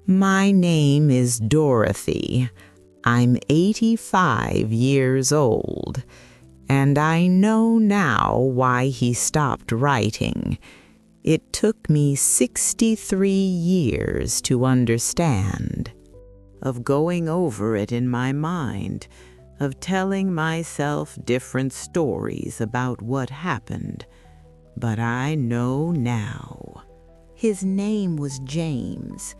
My name is Dorothy. I'm 85 years old, and I know now why he stopped writing. It took me 63 years to understand. Of going over it in my mind, of telling myself different stories about what happened. But I know now. His name was James.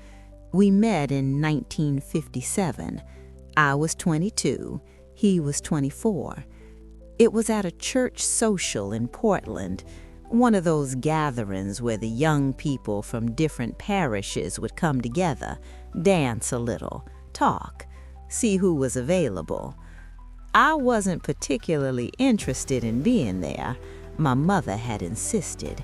We met in 1957. I was 22. He was 24. It was at a church social in Portland, one of those gatherings where the young people from different parishes would come together, dance a little, talk, see who was available. I wasn't particularly interested in being there. My mother had insisted.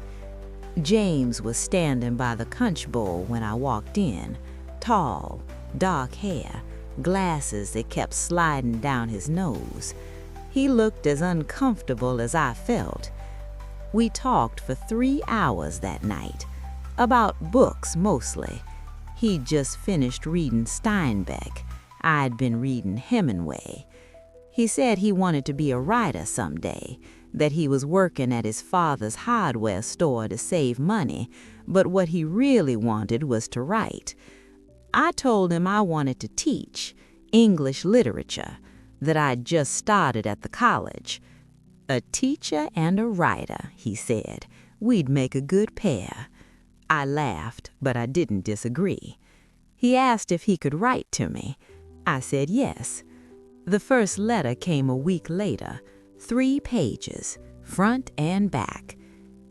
James was standing by the punch bowl when I walked in, tall, dark hair, glasses that kept sliding down his nose. He looked as uncomfortable as I felt. We talked for 3 hours that night, about books mostly. He'd just finished reading Steinbeck. I'd been reading Hemingway. He said he wanted to be a writer someday, that he was working at his father's hardware store to save money, but what he really wanted was to write. I told him I wanted to teach English literature, that I'd just started at the college. A teacher and a writer, he said. We'd make a good pair. I laughed, but I didn't disagree. He asked if he could write to me. I said yes. The first letter came a week later, 3 pages, front and back.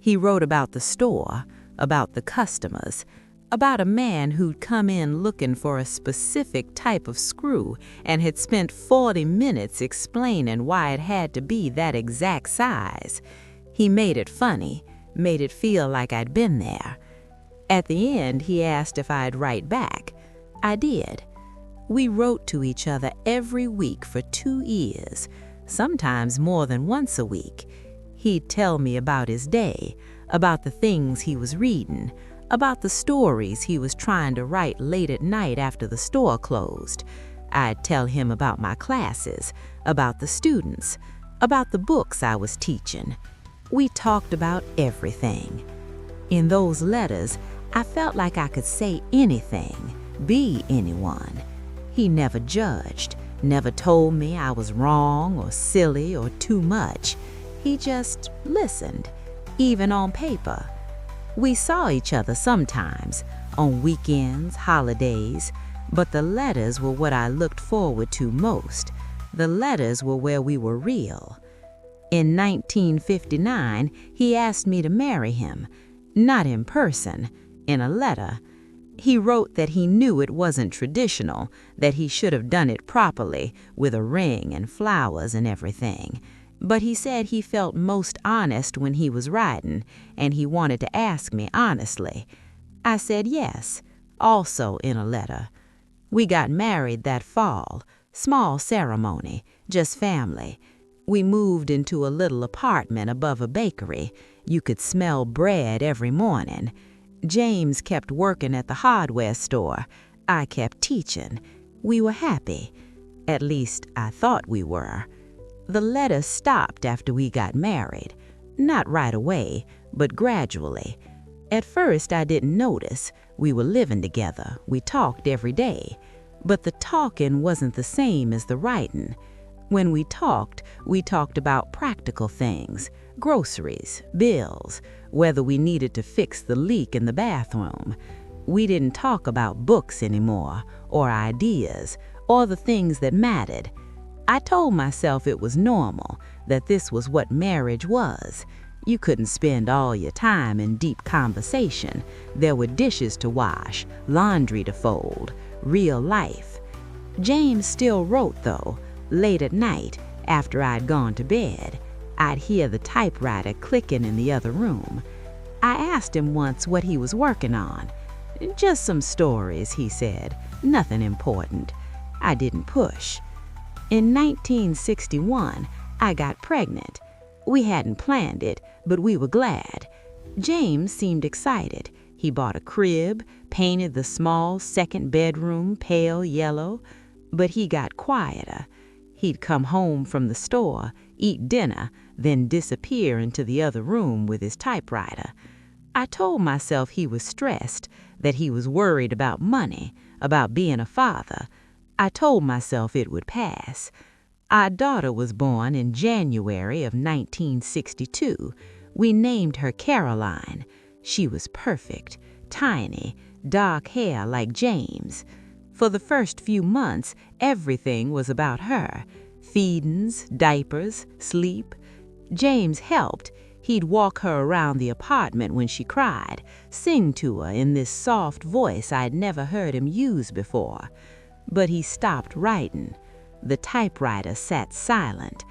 He wrote about the store, about the customers, about a man who'd come in looking for a specific type of screw and had spent 40 minutes explaining why it had to be that exact size. He made it funny, made it feel like I'd been there. At the end, he asked if I'd write back. I did. We wrote to each other every week for 2 years, sometimes more than once a week. He'd tell me about his day, about the things he was reading, about the stories he was trying to write late at night after the store closed. I'd tell him about my classes, about the students, about the books I was teaching. We talked about everything. In those letters, I felt like I could say anything, be anyone. He never judged, never told me I was wrong or silly or too much. He just listened, even on paper. We saw each other sometimes, on weekends, holidays, but the letters were what I looked forward to most. The letters were where we were real. In 1959, he asked me to marry him, not in person, in a letter. He wrote that he knew it wasn't traditional, that he should have done it properly, with a ring and flowers and everything. But he said he felt most honest when he was writing, and he wanted to ask me honestly. I said yes, also in a letter. We got married that fall, small ceremony, just family. We moved into a little apartment above a bakery. You could smell bread every morning. James kept working at the hardware store. I kept teaching. We were happy. At least, I thought we were. The letters stopped after we got married. Not right away, but gradually. At first, I didn't notice. We were living together. We talked every day. But the talking wasn't the same as the writing. When we talked about practical things, groceries, bills, whether we needed to fix the leak in the bathroom. We didn't talk about books anymore, or ideas, or the things that mattered. I told myself it was normal, that this was what marriage was. You couldn't spend all your time in deep conversation. There were dishes to wash, laundry to fold, real life. James still wrote, though, late at night, after I'd gone to bed. I'd hear the typewriter clicking in the other room. I asked him once what he was working on. Just some stories, he said, nothing important. I didn't push. In 1961, I got pregnant. We hadn't planned it, but we were glad. James seemed excited. He bought a crib, painted the small second bedroom pale yellow, but he got quieter. He'd come home from the store, eat dinner, then disappear into the other room with his typewriter. I told myself he was stressed, that he was worried about money, about being a father. I told myself it would pass. Our daughter was born in January of 1962. We named her Caroline. She was perfect, tiny, dark hair like James. For the first few months, everything was about her. Feedings, diapers, sleep. James helped. He'd walk her around the apartment when she cried, sing to her in this soft voice I'd never heard him use before. But he stopped writing. The typewriter sat silent.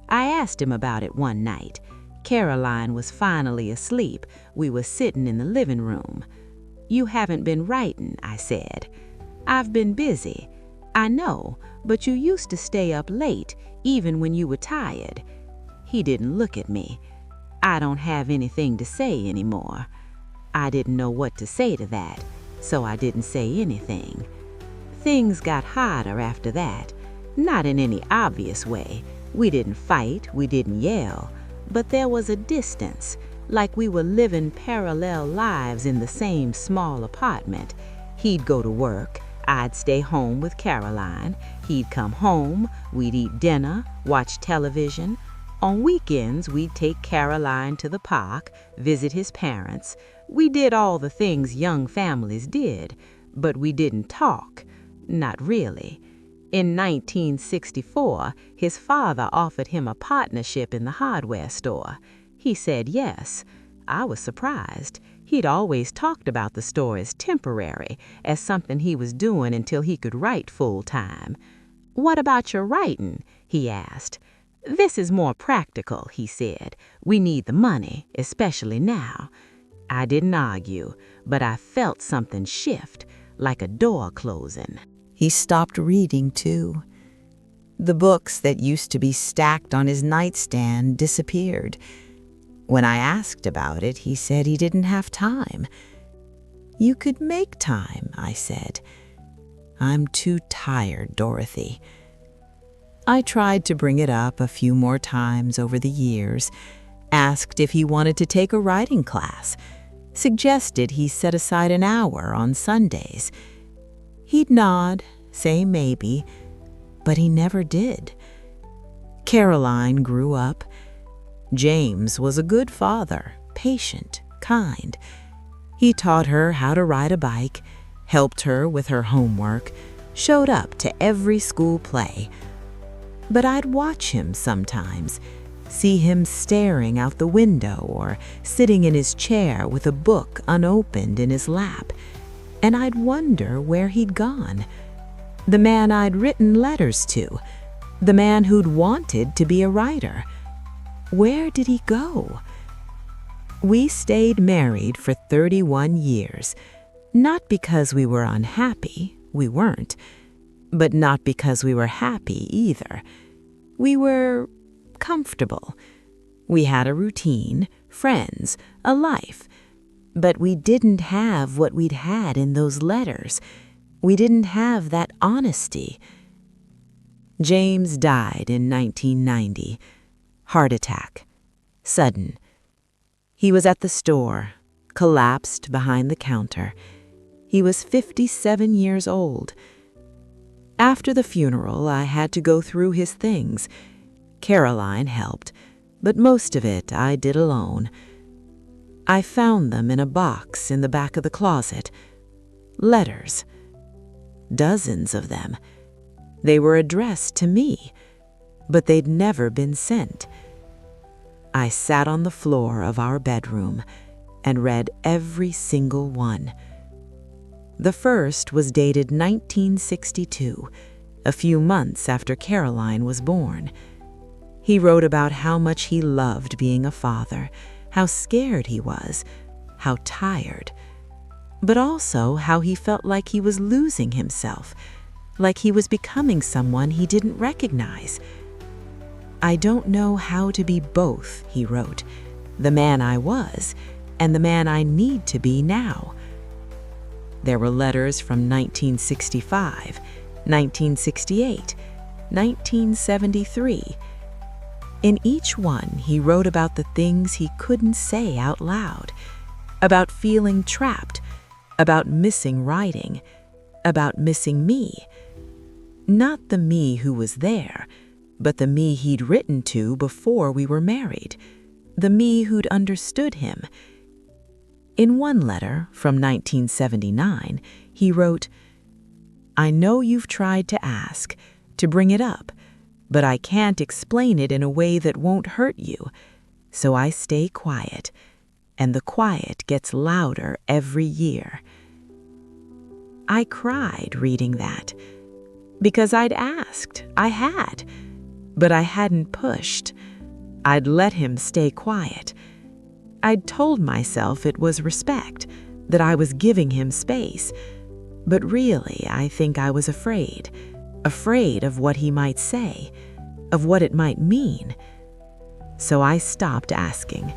I asked him about it one night. Caroline was finally asleep. We were sitting in the living room. "You haven't been writing," I said. "I've been busy." "I know, but you used to stay up late, even when you were tired." He didn't look at me. "I don't have anything to say anymore." I didn't know what to say to that, so I didn't say anything. Things got harder after that, not in any obvious way. We didn't fight, we didn't yell, but there was a distance, like we were living parallel lives in the same small apartment. He'd go to work, I'd stay home with Caroline. He'd come home, we'd eat dinner, watch television. On weekends, we'd take Caroline to the park, visit his parents. We did all the things young families did, but we didn't talk. Not really. In 1964, his father offered him a partnership in the hardware store. He said yes. I was surprised. He'd always talked about the store as temporary, as something he was doing until he could write full-time. "What about your writing?" he asked. "This is more practical," he said. "We need the money, especially now." I didn't argue, but I felt something shift, like a door closing. He stopped reading, too. The books that used to be stacked on his nightstand disappeared. When I asked about it, he said he didn't have time. "You could make time," I said. "I'm too tired, Dorothy." I tried to bring it up a few more times over the years, asked if he wanted to take a writing class, suggested he set aside an hour on Sundays. He'd nod, say maybe, but he never did. Caroline grew up. James was a good father, patient, kind. He taught her how to ride a bike, helped her with her homework, showed up to every school play. But I'd watch him sometimes, see him staring out the window or sitting in his chair with a book unopened in his lap, and I'd wonder where he'd gone. The man I'd written letters to, the man who'd wanted to be a writer. Where did he go? We stayed married for 31 years, not because we were unhappy, we weren't, but not because we were happy either. We were comfortable. We had a routine, friends, a life, but we didn't have what we'd had in those letters. We didn't have that honesty. James died in 1990. Heart attack. Sudden. He was at the store, collapsed behind the counter. He was 57 years old. After the funeral, I had to go through his things. Caroline helped, but most of it I did alone. I found them in a box in the back of the closet. Letters. Dozens of them. They were addressed to me, but they'd never been sent. I sat on the floor of our bedroom and read every single one. The first was dated 1962, a few months after Caroline was born. He wrote about how much he loved being a father, how scared he was, how tired, but also how he felt like he was losing himself, like he was becoming someone he didn't recognize. "I don't know how to be both," he wrote, "the man I was and the man I need to be now. There were letters from 1965, 1968, 1973. In each one, he wrote about the things he couldn't say out loud, about feeling trapped, about missing writing, about missing me. Not the me who was there, but the me he'd written to before we were married, the me who'd understood him. In one letter from 1979, he wrote, "I know you've tried to ask, to bring it up, but I can't explain it in a way that won't hurt you, so I stay quiet, and the quiet gets louder every year." I cried reading that, because I'd asked, I had, but I hadn't pushed. I'd let him stay quiet. I'd told myself it was respect, that I was giving him space, but really I think I was afraid of what he might say, of what it might mean. So I stopped asking,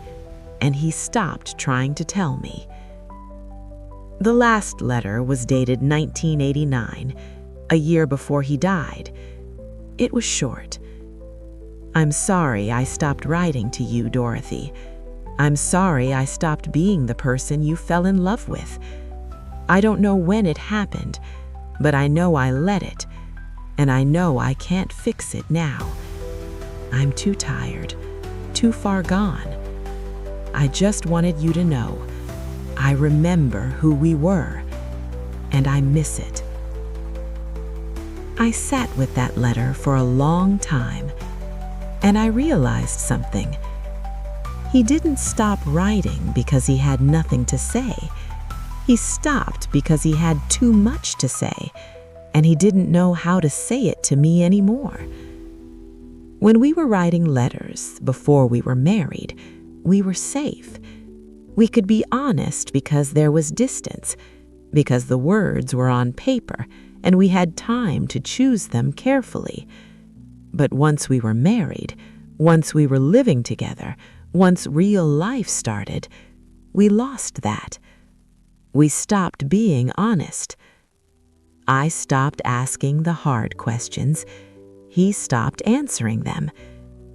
and he stopped trying to tell me. The last letter was dated 1989, a year before he died. It was short. "I'm sorry I stopped writing to you, Dorothy. I'm sorry I stopped being the person you fell in love with. I don't know when it happened, but I know I let it, and I know I can't fix it now. I'm too tired, too far gone. I just wanted you to know I remember who we were, and I miss it." I sat with that letter for a long time, and I realized something. He didn't stop writing because he had nothing to say. He stopped because he had too much to say, and he didn't know how to say it to me anymore. When we were writing letters before we were married, we were safe. We could be honest because there was distance, because the words were on paper and we had time to choose them carefully. But once we were married, once we were living together, once real life started, we lost that. We stopped being honest. I stopped asking the hard questions. He stopped answering them,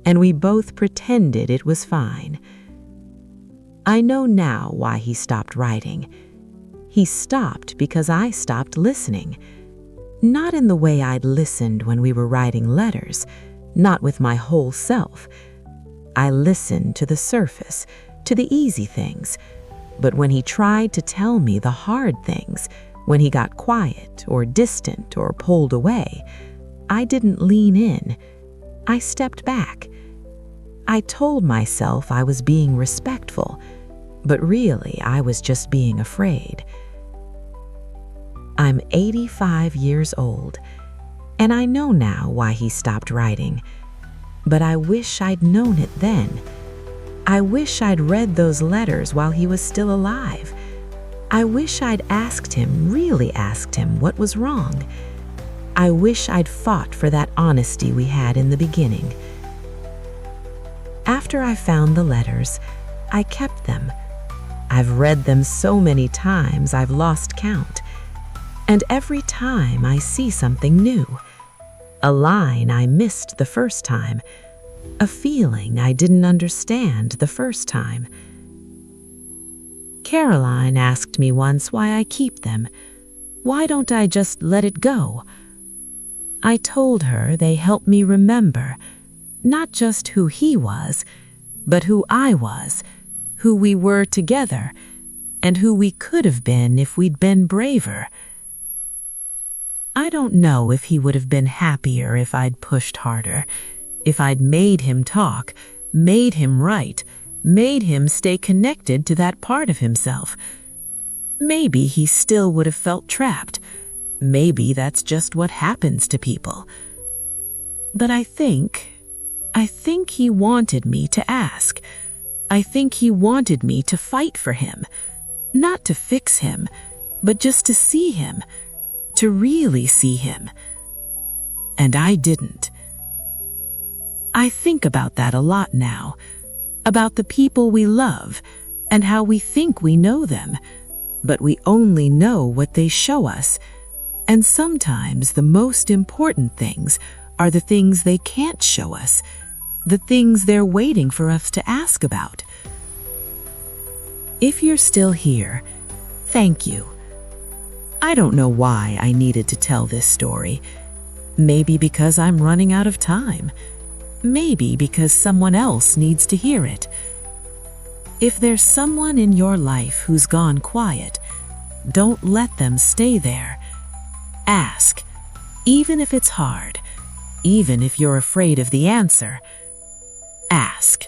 and we both pretended it was fine. I know now why he stopped writing. He stopped because I stopped listening. Not in the way I'd listened when we were writing letters, not with my whole self. I listened to the surface, to the easy things. But when he tried to tell me the hard things, when he got quiet or distant or pulled away, I didn't lean in. I stepped back. I told myself I was being respectful, but really I was just being afraid. I'm 85 years old, and I know now why he stopped writing. But I wish I'd known it then. I wish I'd read those letters while he was still alive. I wish I'd asked him, really asked him, what was wrong. I wish I'd fought for that honesty we had in the beginning. After I found the letters, I kept them. I've read them so many times I've lost count. And every time I see something new, a line I missed the first time, a feeling I didn't understand the first time. Caroline asked me once why I keep them. Why don't I just let it go? I told her they help me remember not just who he was, but who I was, who we were together, and who we could have been if we'd been braver. I don't know if he would have been happier if I'd pushed harder, if I'd made him talk, made him write, made him stay connected to that part of himself. Maybe he still would have felt trapped. Maybe that's just what happens to people. But I think he wanted me to ask. I think he wanted me to fight for him. Not to fix him, but just to see him, to really see him. And I didn't. I think about that a lot now, about the people we love and how we think we know them, but we only know what they show us. And sometimes the most important things are the things they can't show us, the things they're waiting for us to ask about. If you're still here, thank you. I don't know why I needed to tell this story. Maybe because I'm running out of time. Maybe because someone else needs to hear it. If there's someone in your life who's gone quiet, don't let them stay there. Ask, even if it's hard, even if you're afraid of the answer. Ask,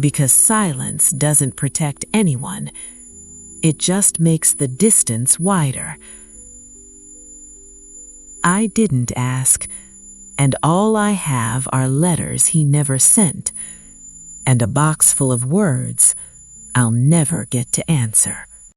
because silence doesn't protect anyone. It just makes the distance wider. I didn't ask, and all I have are letters he never sent, and a box full of words I'll never get to answer.